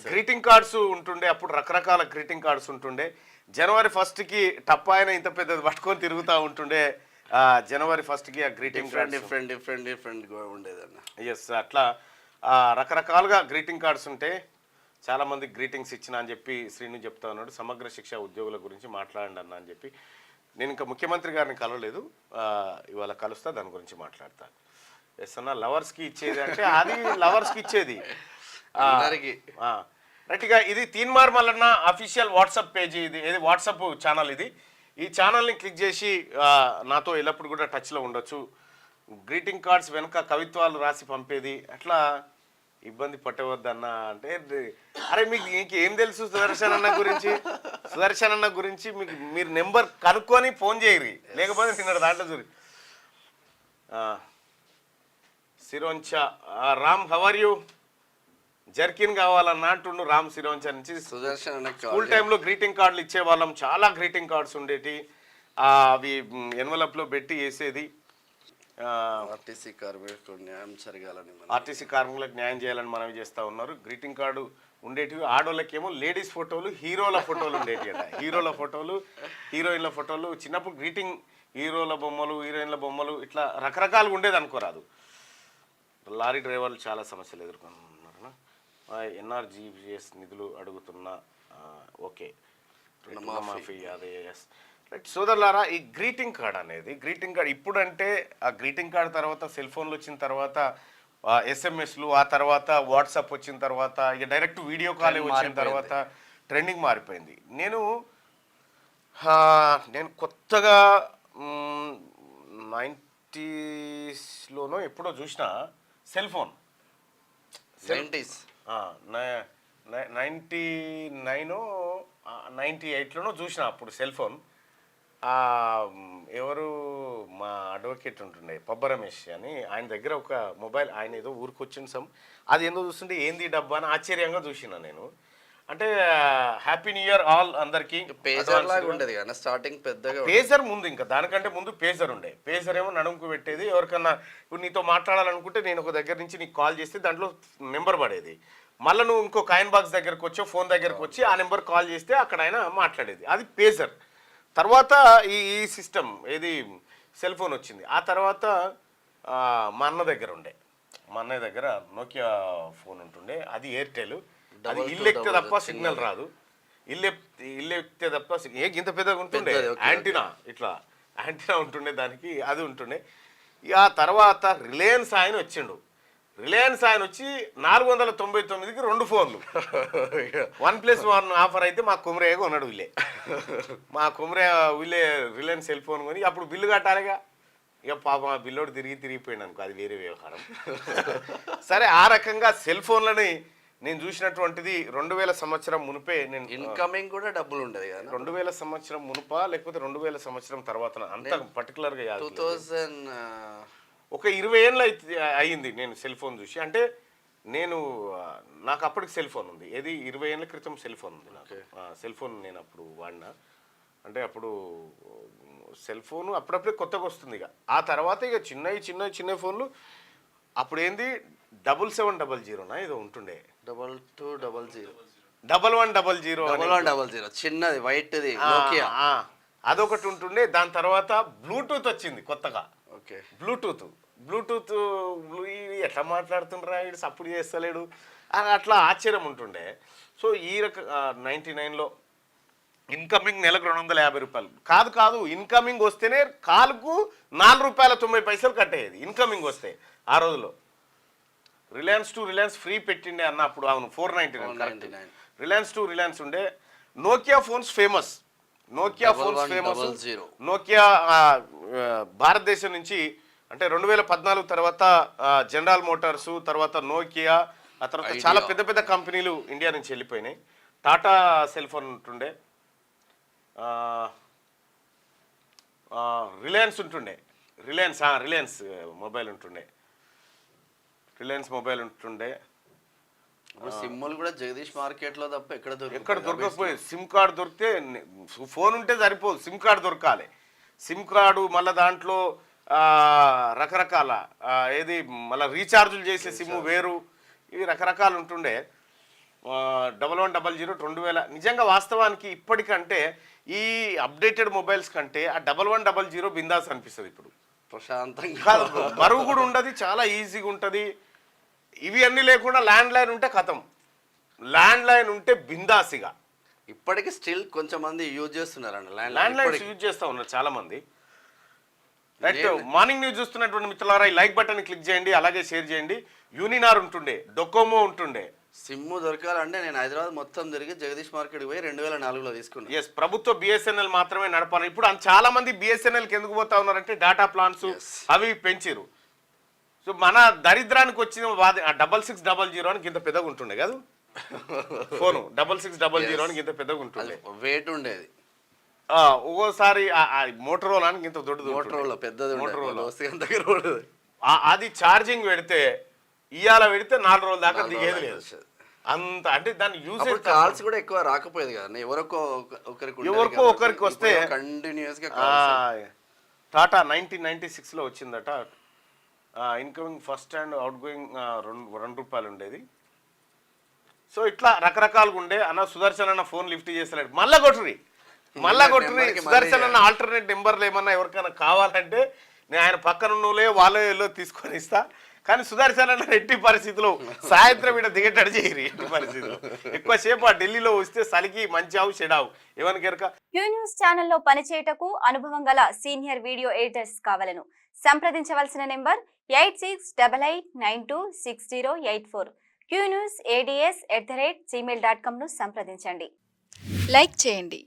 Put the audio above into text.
Greeting cards ఉంటుండే. అప్పుడు రకరకాల గ్రీటింగ్ కార్డ్స్ ఉంటుండే. జనవరి 1కి టప్పాయన ఇంత పెద్దది పట్టుకొని తిరుగుతూ ఉంటుండే. జనవరి 1కి ఆ గ్రీటింగ్ కార్డ్ డిఫరెంట్ ఉండేదన్న. ఎస్, అట్లా రకరకాలుగా గ్రీటింగ్ కార్డ్స్ ఉంటే చాలామంది గ్రీటింగ్స్ ఇచ్చిన అని చెప్పి శ్రీను చెప్తా ఉన్నాడు. సమగ్ర శిక్ష ఉద్యోగుల గురించి మాట్లాడండి అన్న అని చెప్పి. నేను ఇంకా ముఖ్యమంత్రి గారిని కలవలేదు, ఇవాళ కలుస్తా, దాని గురించి మాట్లాడతా. ఎస్ అన్న, లవర్స్కి ఇచ్చేది అంటే అది లవర్స్కి ఇచ్చేది. రైట్గా ఇది Teenmaar Mallanna official WhatsApp page, ఇది ఏది వాట్సాప్ ఛానల్. ఇది ఈ ఛానల్ని క్లిక్ చేసి నాతో ఎల్లప్పుడు కూడా టచ్లో ఉండొచ్చు. గ్రీటింగ్ కార్డ్స్ వెనుక కవిత్వాలు రాసి పంపేది, అట్లా ఇబ్బంది పట్టవద్దన్న అంటే, అరే మీకు ఇంకేం తెలుసు సుదర్శన్ అన్న గురించి? సుదర్శన్ అన్న గురించి మీకు మీరు నెంబర్ కనుక్కొని ఫోన్ చేయరు, లేకపోతే తిన్నాడు దాంట్లో చూరి. Sironcha Ram, how are you? Jerkin కావాలన్నా అంటుండు రామ్ సిరోంచా నుంచి. సుదర్శన్ స్కూల్ టైంలో గ్రీటింగ్ కార్డులు ఇచ్చేవాళ్ళం, చాలా గ్రీటింగ్ కార్డ్స్ ఉండేటి. అవి ఎన్వలప్లో పెట్టి వేసేది. ఆర్టీసీ కార్మికులకు న్యాయం జరగాలని, ఆర్టీసీ కార్మికులకు న్యాయం చేయాలని మనవి చేస్తూ ఉన్నారు. గ్రీటింగ్ కార్డు ఉండేటివి. ఆడోళ్ళకేమో లేడీస్ ఫోటోలు, హీరోల ఫోటోలు ఉండేవి అట. హీరోల ఫోటోలు, హీరోయిన్ల ఫోటోలు. చిన్నప్పుడు గ్రీటింగ్ హీరోల బొమ్మలు, హీరోయిన్ల బొమ్మలు, ఇట్లా రకరకాలుగా ఉండేది అనుకోరాదు. లారీ డ్రైవర్లు చాలా సమస్యలు ఎదుర్కొన్నారు. ఎన్ఆర్జీఎస్ నిధులు అడుగుతున్నా, ఓకే, మాఫీ అదే. ఎస్ రైట్ సోదరులారా, ఈ గ్రీటింగ్ కార్డ్ అనేది, గ్రీటింగ్ కార్డ్ ఇప్పుడంటే ఆ గ్రీటింగ్ కార్డ్ తర్వాత సెల్ ఫోన్లు వచ్చిన తర్వాత ఎస్ఎంఎస్లు, ఆ తర్వాత వాట్సాప్ వచ్చిన తర్వాత ఇక డైరెక్ట్ వీడియో కాల్ వచ్చిన తర్వాత ట్రెండింగ్ మారిపోయింది. నేను కొత్తగా 90స్లోనో ఎప్పుడో చూసిన సెల్ ఫోన్, 99-98లోనో చూసిన అప్పుడు సెల్ ఫోన్. ఎవరు మా అడ్వకేట్ ఉంటుండే పబ్బ రమేష్ అని, ఆయన దగ్గర ఒక మొబైల్, ఆయన ఏదో ఊరికి వచ్చిన అది ఏందో చూస్తుంటే ఏంది డబ్బా అని ఆశ్చర్యంగా చూసిన నేను. అంటే హ్యాపీ న్యూ ఇయర్ ఆల్ అందరికి. స్టార్టింగ్ పెద్దగా పేజర్ ముందు, ఇంకా దానికంటే ముందు పేజర్ ఉండే. పేజర్ ఏమో నడుముకు పెట్టేది. ఎవరికన్నా ఇప్పుడు నీతో మాట్లాడాలనుకుంటే నేను ఒక దగ్గర నుంచి నీకు కాల్ చేస్తే దాంట్లో నెంబర్ పడేది. మళ్ళీ నువ్వు ఇంకో కాయిన్ బాక్స్ దగ్గరకు వచ్చో, ఫోన్ దగ్గరకు వచ్చి ఆ నెంబర్ కాల్ చేస్తే అక్కడ ఆయన మాట్లాడేది. అది పేజర్. తర్వాత ఈ సిస్టమ్ ఏది సెల్ ఫోన్ వచ్చింది. ఆ తర్వాత మా అన్న దగ్గర ఉండే, మా అన్నయ్య దగ్గర నోకియా ఫోన్ ఉంటుండే. అది ఎయిర్టెల్. అది ఇల్లు ఎక్కితే తప్ప సిగ్నల్ రాదు. ఇల్లు ఎక్కితే తప్ప ఇంత పెద్దగా ఉంటుండే. యాంటీనా, ఇట్లా యాంటీనా ఉంటుండే దానికి, అది ఉంటుండే. ఆ తర్వాత రిలయన్స్ ఆయన వచ్చిండు. రిలయన్స్ ఆయన వచ్చి 499కి 2 ఫోన్లు. 1+1 ఆఫర్ అయితే మా కుమరయ్య కొన్నాడు. మా కుమరయ్య రిలయన్స్ సెల్ ఫోన్ కొని అప్పుడు బిల్లు కట్టాలిగా. ఇక పాప మా బిల్లోడు తిరిగిపోయాడు అనుకో, అది వేరే వ్యవహారం. సరే, ఆ రకంగా సెల్ ఫోన్లని నేను చూసినటువంటిది 2000 సంవత్సరం మునిపే. నేను ఇన్కమింగ్ కూడా డబ్బులు ఉండేది కదా. 2000 సంవత్సరం మునుపా లేకపోతే 2000 సంవత్సరం తర్వాత, అంత పర్టికులర్గా 2000 ఒక 20 ఏళ్ళు అయ్యింది నేను సెల్ ఫోన్ చూసి. అంటే నాకు అప్పటికి సెల్ ఫోన్ ఉంది. ఏది 20 ఏళ్ళ క్రితం సెల్ ఫోన్ ఉంది నాకు. సెల్ ఫోన్ నేను అప్పుడు వాడినా. అంటే అప్పుడు సెల్ ఫోన్ అప్పుడప్పుడే కొత్తగా వస్తుంది. ఇక ఆ తర్వాత ఇక చిన్న ఫోన్లు. అప్పుడు ఏంది 7700 ఏదో ఉంటుండే, 2200 1100 చిన్నది వైట్ది, అదొకటి ఉంటుండే. దాని తర్వాత బ్లూటూత్ వచ్చింది కొత్తగా. బ్లూటూత్ ఎట్లా మాట్లాడుతుండ్రా వీడు, సపోర్ట్ చేస్తలేడు అని అట్లా ఆశ్చర్యం ఉంటుండే. సో ఈ 99లో ఇన్కమింగ్ నెలకు 250 రూపాయలు కాదు, ఇన్కమింగ్ వస్తేనే కాలుకు ₹4.90 కట్టేది ఇన్కమింగ్ వస్తే. ఆ రోజులో రిలయన్స్ టు రిలయన్స్ ఫ్రీ పెట్టిండే అన్న అప్పుడు. అవును, 499. రిలయన్స్ టు రిలయన్స్ ఉండే. Nokia phones famous. నోకియా భారతదేశం నుంచి అంటే 2014 తర్వాత జనరల్ మోటార్స్, తర్వాత నోకియా, ఆ తర్వాత చాలా పెద్ద కంపెనీలు ఇండియా నుంచి వెళ్ళిపోయినాయి. టాటా సెల్ ఫోన్ ఉంటుండే, రిలయన్స్ ఉంటుండే, రిలయన్స్ మొబైల్ ఉంటుండే, సిమ్ములు కూడా జగదీష్ మార్కెట్లో తప్ప ఎక్కడ దొరకకపోయేది. సిమ్ కార్డు దొరికితే ఫోన్ ఉంటే సరిపోదు, సిమ్ కార్డు దొరకాలి. సిమ్ కార్డు మళ్ళీ దాంట్లో రకరకాల ఏది మళ్ళీ రీఛార్జులు చేసే సిమ్ వేరు, ఇవి రకరకాలు ఉంటుండే. 1100 2000 నిజంగా వాస్తవానికి ఇప్పటికంటే ఈ అప్డేటెడ్ మొబైల్స్ కంటే ఆ 1100 బిందాస్ అనిపిస్తుంది ఇప్పుడు. ప్రశాంతంగా కాదు, బరువు కూడా ఉండదు, చాలా ఈజీగా ఉంటుంది. ఇవి అన్నీ లేకుండా ల్యాండ్ లైన్ ఉంటే కథం, ల్యాండ్ లైన్ ఉంటే బిందాసిగా. ఇప్పటికీ స్టిల్ కొంచెం మంది యూజ్ చేస్తున్నారండి ల్యాండ్ లైన్స్ యూజ్ చేస్తూ ఉన్నారు చాలా మంది. రైట్, మార్నింగ్ న్యూస్ చూస్తున్నటువంటి మిత్రులారా ఈ లైక్ బటన్ క్లిక్ చేయండి, అలాగే షేర్ చేయండి. యూనినార్ ఉంటుండే, డొకోమో ఉంటుండే. సిమ్ దొరకాలంటే నేను హైదరాబాద్ మొత్తం తిరిగి జగదీష్ మార్కెట్కి పోయి 2004లో తీసుకున్నాను. ఎస్, ప్రభుత్వ బిఎస్ఎన్ఎల్ మాత్రమే నడపాలి. ఇప్పుడు చాలా మంది బిఎస్ఎన్ఎల్కి ఎందుకు పోతా ఉన్నారంటే డేటా ప్లాన్స్ అవి పెంచారు. సో మన దరిద్రానికి వచ్చిన 6600 అని ఇంత పెద్దగా ఉంటుండే కాదు ఫోను, 6600 అని ఇంత పెద్దగా ఉంటుండే, వెయిట్ ఉండేది. ఒక్కోసారి మోటరోలానికి ఇంత దొడ్డు, మోటరోలా పెద్దది, మోటరోలా దగ్గర ఉండేది. అది ఛార్జింగ్ పెడితే ఇవాళ పెడితే 4 రోజుల దాకా దిగేది లేదు. అంత అంటే దాని యూసేజ్. కాల్స్ కూడా ఎక్కువ రాకపోయేది కదా, ఎవరికో ఒకరికి వస్తే కంటిన్యూస్ గా. టాటా 1996లో వచ్చిందట. Incoming first and out going ₹2 ఉండేది. సో ఇట్లా రకరకాలుగా ఉండే. అన్న సుదర్శన్ అన్న ఫోన్ లిఫ్ట్ చేస్తలేడు, మళ్ళా కొట్టురి సుదర్శన్ అన్న ఆల్టర్నేట్ నెంబర్లు ఏమన్నా ఎవరికైనా కావాలంటే నేను ఆయన పక్కన ఉన్నోలే వాళ్ళలో తీసుకొని ఇస్తా. కానీ సుదర్శన్ అన్న ఎట్టి పరిస్థితిలో సాయంత్రం ఇక్కడ దిగేటట్టు చేయరు. ఎట్టి పరిస్థితిలో ఎక్కువసేపు ఆ ఢిల్లీలో వస్తే చలికి మంచి ఆవు చెడావు ఏమని కెరక. క్యూ న్యూస్ ఛానల్లో పనిచేయటకు అనుభవం గల సీనియర్ వీడియో ఎడిటర్స్ కావాలను సంప్రదించవలసిన నెంబర్ 8688926084. qnewsads@gmail.com ను సంప్రదించండి. లైక్ చేయండి.